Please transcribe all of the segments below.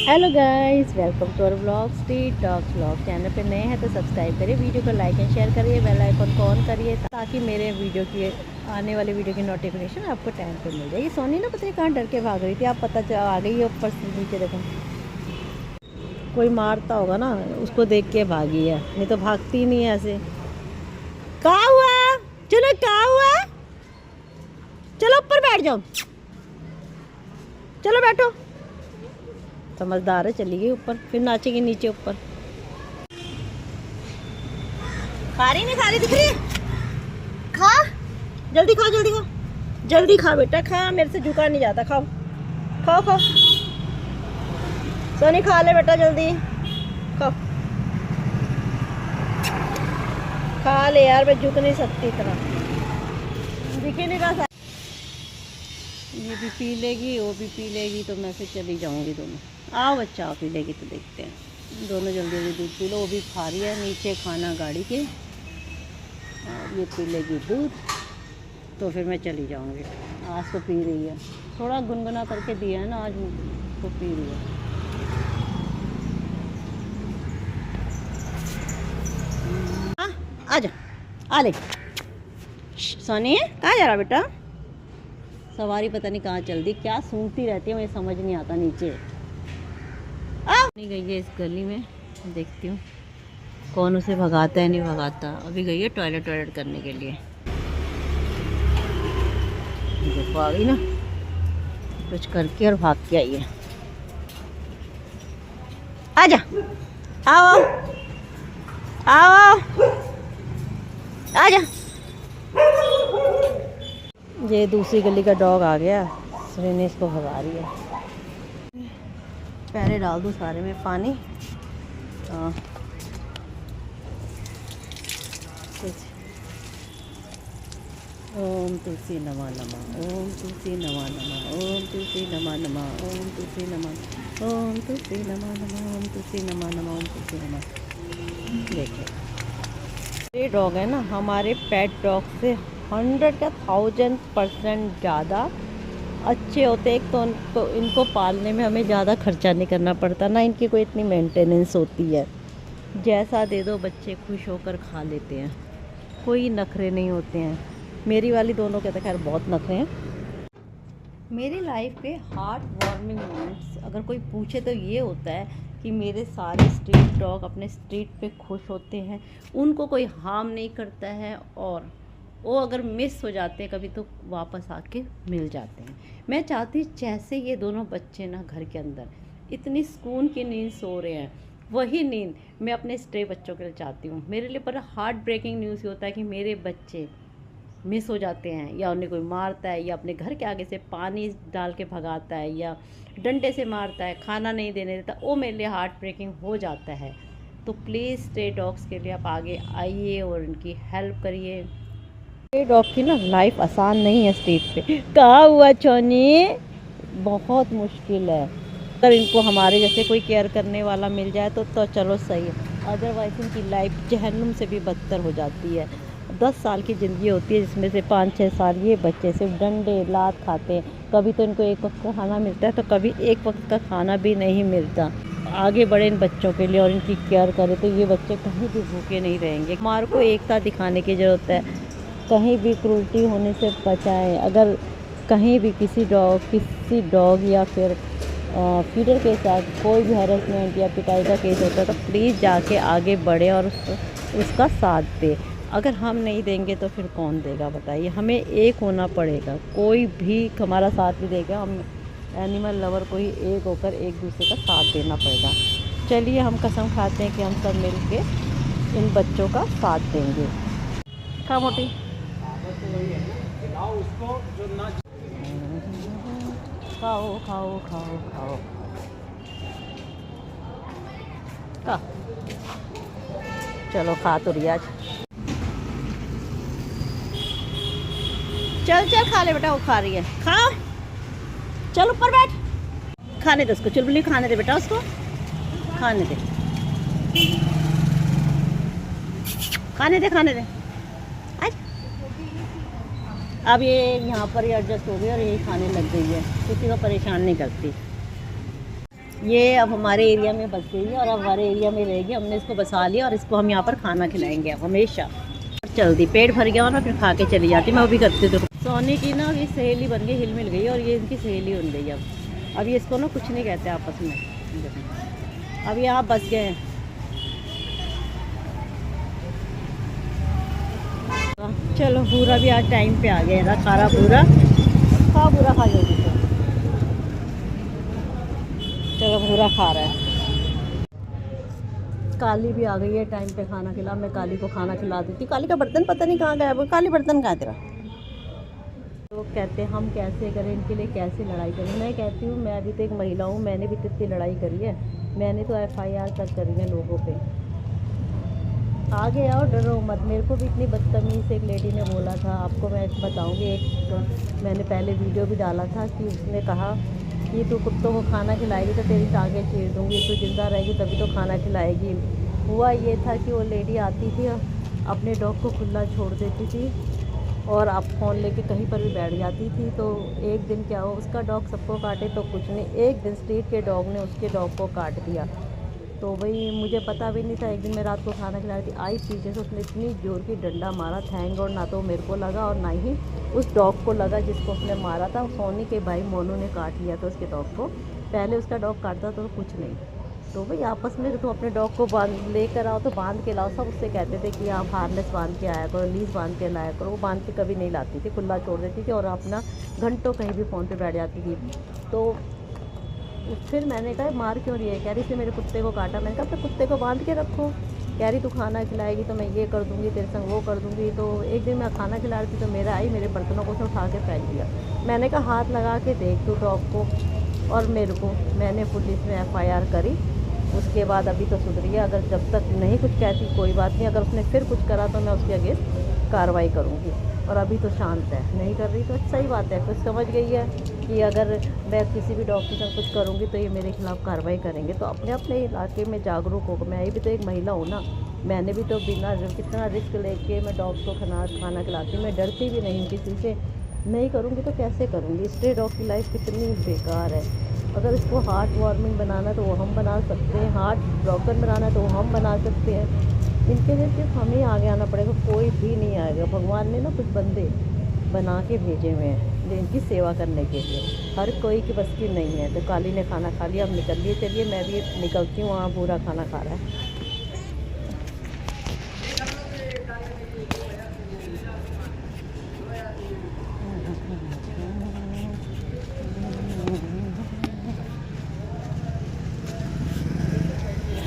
Hello guys, welcome to our blog street dogs blog. Channel पे नए हैं तो सब्सक्राइब करिए, वीडियो को लाइक एंड शेयर करिए, बेल आइकन को ऑन करिए ताकि मेरे वीडियो की आने वाली वीडियो की नोटिफिकेशन आपको टाइम पे मिल जाए। ये सोनी ना पता नहीं कहाँ डर के भाग रही थी, आप पता चला आ गई है ऊपर से नीचे। देखो कोई मारता होगा ना, उसको देख के भागी है, नहीं तो भागती नहीं है ऐसे। कहाँ हुआ? चलो कहाँ हुआ? चलो ऊपर बैठ जाओ, चलो बैठो। समझदार है, चली गई ऊपर, फिर नाचेगी नीचे ऊपर। खा रही नहीं खा रही दिख रही है? खा जल्दी, खा जल्दी, खा जल्दी, खा बेटा खा, मेरे से झुका नहीं जाता। खाओ खाओ खाओ, सोनी खा ले बेटा जल्दी, खाओ खा ले यार, मैं झुक नहीं सकती इतना, दिखे नहीं रहा। ये भी पी लेगी, वो भी पी लेगी, तो मैं फिर चली जाऊंगी। दोनों आओ बच्चा, आप पी लेगी तो देखते हैं। दोनों जल्दी जल्दी दूध पी लो, वो भी खा रही है नीचे खाना गाड़ी के, और ये पी लेगी दूध, तो फिर मैं चली जाऊंगी। आज तो पी रही है, थोड़ा गुनगुना करके दिया है ना आज, तो पी रही है। आ जा, आ ले सोनी, कहाँ जा रहा बेटा? सवारी पता नहीं कहाँ चल दी, क्या सूंघती रहती है, मुझे समझ नहीं आता। नीचे नहीं गई है इस गली में, देखती हूँ कौन उसे भगाता है नहीं भगाता। अभी गई है टॉयलेट करने के लिए, देखो आ गई ना, कुछ करके और भाग के आई है। आजा, आओ आओ, आजा। ये दूसरी गली का डॉग आ गया, सुनीने इसको भगा रही है। पहले डाल दूँ सारे में पानी। ओम तुलसी नमा नमा, ओम तुलसी नमा नमा, ओम तुलसी नमा नमा, ओम तुलसी नमा, ओम तुलसी नमा नमा, ओम तुलसी नमा नमा, ओम तुलसी नमा। देखिए ये डॉग है ना, हमारे पेट डॉग से 100 या 1000% ज़्यादा अच्छे होते। एक तो इनको पालने में हमें ज़्यादा खर्चा नहीं करना पड़ता, ना इनकी कोई इतनी मेंटेनेंस होती है। जैसा दे दो बच्चे खुश होकर खा लेते हैं, कोई नखरे नहीं होते हैं। मेरी वाली दोनों के तो खैर बहुत नखरे हैं। मेरी लाइफ के हार्ट वार्मिंग मोमेंट्स अगर कोई पूछे तो ये होता है कि मेरे सारे स्ट्रीट डॉग अपने स्ट्रीट पे खुश होते हैं, उनको कोई हार्म नहीं करता है, और वो अगर मिस हो जाते हैं कभी तो वापस आके मिल जाते हैं। मैं चाहती जैसे ये दोनों बच्चे ना घर के अंदर इतनी सुकून की नींद सो रहे हैं, वही नींद मैं अपने स्ट्रे बच्चों के लिए चाहती हूँ। मेरे लिए बड़ा हार्ट ब्रेकिंग न्यूज़ ये होता है कि मेरे बच्चे मिस हो जाते हैं, या उन्हें कोई मारता है, या अपने घर के आगे से पानी डाल के भगाता है, या डंडे से मारता है, खाना नहीं देने देता। वो मेरे लिए हार्ट ब्रेकिंग हो जाता है। तो प्लीज़ स्ट्रे डॉग्स के लिए आप आगे आइए और उनकी हेल्प करिए। स्ट्रे डॉग की ना लाइफ आसान नहीं है स्ट्रीट पे। कहाँ हुआ चोनी? बहुत मुश्किल है। अगर इनको हमारे जैसे कोई केयर करने वाला मिल जाए तो चलो सही है, अदरवाइज इनकी लाइफ जहन्नुम से भी बदतर हो जाती है। 10 साल की ज़िंदगी होती है, जिसमें से 5-6 साल ये बच्चे सिर्फ डंडे लात खाते हैं। कभी तो इनको एक वक्त का खाना मिलता है, तो कभी एक वक्त का खाना भी नहीं मिलता। आगे बढ़े इन बच्चों के लिए और इनकी केयर करें तो ये बच्चे कहीं भी भूखे नहीं रहेंगे। हमारे को एकता दिखाने की ज़रूरत है, कहीं भी क्रूरटी होने से बचाएं। अगर कहीं भी किसी डॉग या फिर फीडर के साथ कोई भी हैरेसमेंट या पिटाई का केस होता है तो प्लीज़ जाके आगे बढ़े और उसका साथ दे। अगर हम नहीं देंगे तो फिर कौन देगा बताइए? हमें एक होना पड़ेगा, कोई भी हमारा साथ नहीं देगा। हम एनिमल लवर को ही एक होकर एक दूसरे का साथ देना पड़ेगा। चलिए हम कसम खाते हैं कि हम सब मिल के इन बच्चों का साथ देंगे। खा मोटी, खाओ खाओ खाओ खाओ, खा, चलो खा तो रिया। चल चल खा ले बेटा, वो खा रही है, खा, चल ऊपर बैठ, खाने दे उसको, चुलबुली खाने दे बेटा, उसको खाने दे, खाने दे, खाने दे। अब ये यहाँ पर ही एडजस्ट हो गई और यही खाने लग गई है, किसी को परेशान नहीं करती। ये अब हमारे एरिया में बस गई है और अब हमारे एरिया में रहेगी। हमने इसको बसा लिया और इसको हम यहाँ पर खाना खिलाएंगे अब हमेशा। चल दी, पेट भर गया ना फिर खा के चली जाती। मैं वो भी करती थी। सोनी की ना ये सहेली बन गई, हिल मिल गई और ये इनकी सहेली बन गई। अब ये इसको ना कुछ नहीं कहते आपस में। अब ये आप बस गए हैं। चलो पूरा भी आज टाइम पे आ गया ना। खारा पूरा खा, पूरा खा जाओगी। चलो पूरा खा रहा है। काली भी आ गई है टाइम पे खाना खिला। मैं काली को खाना खिला देती। काली का बर्तन पता नहीं कहाँ गया। वो काली बर्तन कहाँ तेरा? तो कहते हैं हम कैसे करें, इनके लिए कैसे लड़ाई करें। मैं कहती हूँ मैं अभी तो एक महिला हूँ, मैंने भी कितनी लड़ाई करी है। मैंने तो FIR तक करी है लोगों पे। आगे आओ, डरो मत। मेरे को भी इतनी बदतमीज़ से एक लेडी ने बोला था, आपको मैं बताऊँगी। एक मैंने पहले वीडियो भी डाला था कि उसने कहा कि तू कुत्तों को खाना खिलाएगी तो तेरी टांगें चीर दूँगी, तू जिंदा रहेगी तभी तो खाना खिलाएगी। हुआ ये था कि वो लेडी आती थी, अपने डॉग को खुला छोड़ देती थी और आप फ़ोन लेके कहीं पर भी बैठ जाती थी। तो एक दिन क्या हो, उसका डॉग सबको काटे तो कुछ नहीं, एक दिन स्ट्रीट के डॉग ने उसके डॉग को काट दिया। तो भाई मुझे पता भी नहीं था। एक दिन मैं रात को खाना खिला रही थी, आई पीछे से, उसने इतनी जोर की डंडा मारा। थैंक गॉड ना तो मेरे को लगा और ना ही उस डॉग को लगा जिसको उसने मारा था। सोनी के भाई मोनू ने काट लिया था उसके डॉग को। पहले उसका डॉग काटता तो कुछ नहीं। तो भाई आपस में तो अपने डॉग को बांध लेकर आओ तो बांध के लाओ। सब उससे कहते थे कि आप हार्नेस बांध के आया करो, लीज बांध के लाया करो। वो बांध के कभी नहीं लाती थी, खुला छोड़ देती थी और अपना घंटों कहीं भी फ़ोन पे बैठ जाती थी। तो फिर मैंने कहा मार क्यों रही है? कह रही इसने मेरे कुत्ते को काटा। मैंने कहा अपने कुत्ते को बांध के रखो। कह रही तू खाना खिलाएगी तो मैं ये कर दूँगी, तेरे संग वो कर दूँगी। तो एक दिन मैं खाना खिला रही थी तो मेरा आई, मेरे बर्तनों को उसने उठा के फेंक दिया। मैंने कहा हाथ लगा के देख तू डॉग को और मेरे को। मैंने पुलिस में FIR करी। उसके बाद अभी तो सुधरी है। अगर जब तक नहीं कुछ कहती कोई बात नहीं, अगर उसने फिर कुछ करा तो मैं उसके अगेंस्ट कार्रवाई करूँगी। और अभी तो शांत है, नहीं कर रही तो अच्छा ही बात है। कुछ समझ गई है कि अगर मैं किसी भी डॉग के साथ कुछ करूँगी तो ये मेरे खिलाफ़ कार्रवाई करेंगे। तो अपने अपने इलाके में जागरूक होकर, मैं भी तो एक महिला हूँ ना। मैंने भी तो बिना कितना रिस्क लेके मैं डॉग को खाना खिलाती हूँ। मैं डरती भी नहीं हूँ किसी से। नहीं करूँगी तो कैसे करूँगी? स्ट्रे डॉग की लाइफ कितनी बेकार है। अगर इसको हार्ट वार्मिंग बनाना तो वो हम बना सकते हैं, हार्ट ब्रोकन बनाना तो वो हम बना सकते हैं। इनके लिए सिर्फ हमें आगे आना पड़ेगा, कोई भी नहीं आएगा। भगवान ने ना कुछ बंदे बना के भेजे हुए हैं इनकी सेवा करने के लिए, हर कोई की बस की नहीं है। तो काली ने खाना खा लिया, अब निकल लिए। चलिए मैं भी निकलती हूँ, वहाँ पूरा खाना खा रहा है।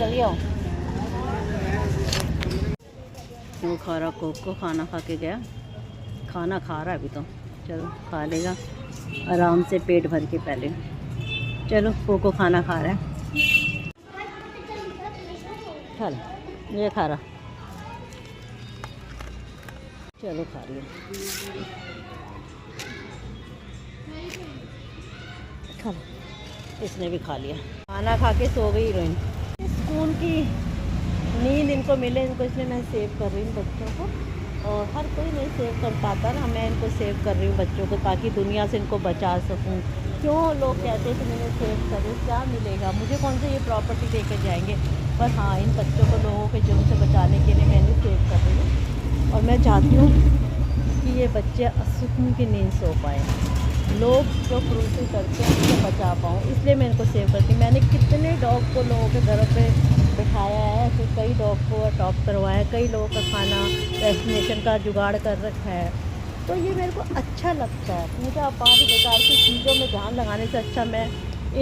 चलिए वो खा रहा, को खाना खा के गया, खाना खा रहा है अभी तो। चलो खा लेगा आराम से पेट भर के पहले। चलो कोको खाना खा रहा है, खा लो। ये खा रहा, चलो खा लिया, खा लो। इसने भी खा लिया, खाना खा के सो गई हीरोइन। स्कूल की नींद इनको मिले, इनको इसलिए मैं सेव कर रही हूँ बच्चों को। और हर कोई नहीं सेव कर पाता ना, मैं इनको सेव कर रही हूँ बच्चों को, ताकि दुनिया से इनको बचा सकूँ। क्यों लोग कहते हैं कि मैंने सेव कर रही हूँ, क्या मिलेगा मुझे? कौन से ये प्रॉपर्टी देकर जाएंगे? पर हाँ, इन बच्चों को लोगों के जुर्म से बचाने के लिए मैंने सेव कर रही हूँ। और मैं चाहती हूँ कि ये बच्चे सुकून की नींद सो पाए, लोग जो क्रूसी करते हैं उनको बचा पाऊँ, इसलिए मैं इनको सेव करती हूँ। मैंने कितने डॉग को लोगों के घरों पे बिठाया है, फिर कई डॉग को अडॉप्ट करवाया है, कई लोगों का खाना वैक्सीनेशन का जुगाड़ कर रखा है। तो ये मेरे को अच्छा लगता है। मुझे आप बात बेकार की चीज़ों में ध्यान लगाने से अच्छा मैं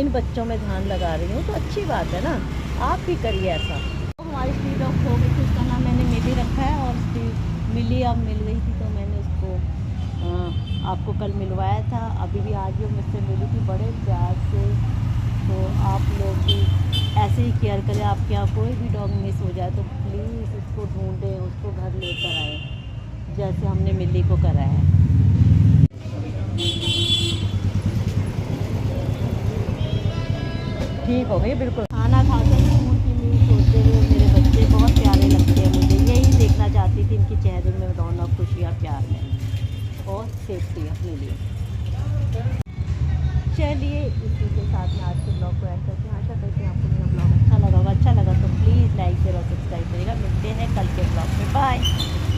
इन बच्चों में ध्यान लगा रही हूँ, तो अच्छी बात है ना। आप भी करिए ऐसा। तो हमारी स्ट्रीट डॉग हो गई थी, उसका नाम मैंने मिली रखा है। और मिली अब मिल गई थी तो मैंने उसको आपको कल मिलवाया था। अभी भी आज भी मुझसे मिली थी बड़े प्यार से। तो आप लोग भी ऐसे ही केयर करें। आपके यहाँ कोई भी डॉग मिस हो जाए तो प्लीज़ उसको ढूंढें, उसको घर लेकर आए, जैसे हमने मिली को करा है। ठीक हो गई बिल्कुल। खाना खाकर स्कूल की नींद सोते हुए मेरे बच्चे बहुत प्यारे लगते हैं मुझे। यही देखना चाहती थी इनकी चेहरे में रौनक, खुशियाँ, प्यार में और सेफ्टी अपने लिए। चलिए इसी के साथ में आज के ब्लॉग को एंड करते हैं। आशा और सब्सक्राइब करिएगा। मिलते हैं कल के ब्लॉग में, बाय।